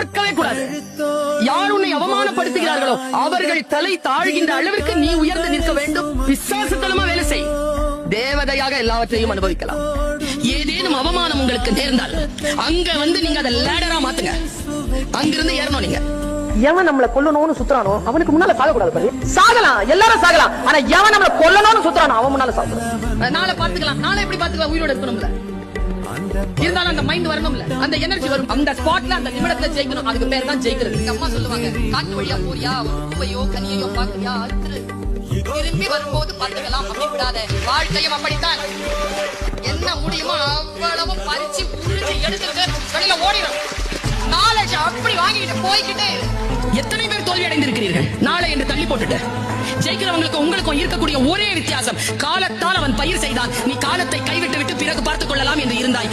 பார்க்கவே கூடாது. யார் உன்னை அவமானப்படுத்துகிறார்களோ அவர்கள் தலை தாழ்கின்ற அளவிற்கு நீ உயர்ந்து நிற்க வேண்டும். விசுவாசத்தனமா வேலை செய். தேவதையாக எல்லாவற்றையும் அனுபவிக்கலாம். ஏதேனும் அவமானம் உங்களுக்கு நேர்ந்தால் அங்க நீங்க அதை லேடரா மாத்துங்க. அங்கிருந்து ஏறணும். நீங்க எவன் நம்மளை கொல்லணும்னு சுத்துறானோ அவனுக்கு முன்னால சாகக்கூடாது. பாரு, சாகலாம், எல்லாரும் சாகலாம். ஆனா எவன் நம்மளை கொல்லணும்னு சுத்துறானோ அவன் முன்னால சாகக்கூடாது. நாளை பாத்துக்கலாம். நாளை எப்படி பாத்துக்கலாம்? உயிரோட இருக்கணும்ல. இருந்தாலும் அந்த மைண்ட் வரணும்ல, அந்த எனர்ஜி வரும். அந்த ஸ்பாட்ல அந்த நிமிடத்துல ஜெயிக்கணும். அதுக்கு பேர் தான் ஜெயிக்கிறது. அம்மா சொல்லுவாங்க, காட்டு வழியா போறியா, பூவையோ கனியையோ பாக்குறியா, அறுத்துரு, திரும்பி வரும்போது பார்த்துக்கலாம், அப்படி விடாத. வாழ்க்கையும் அப்படித்தான். என்ன முடியுமோ அவ்வளவு பறிச்சு உருட்டி எடுத்துட்டு வெளியில ஓடிடும். நாலேஜ் அப்படி வாங்கிட்டு போய்கிட்டே. எத்தனை பேர் தோல்வி அடைந்திருக்கிறீர்கள்? நாளை என்று தள்ளி போட்டுட்டு ஜெயிக்கிறவங்களுக்கு உங்களுக்கும் இருக்கக்கூடிய ஒரே வித்தியாசம், காலத்தால் அவன் பயிர் செய்தான், நீ காலத்தை கைவிட்டு விட்டு பிறகு பார்த்துக் கொள்ளலாம் என்று இருந்தாய்.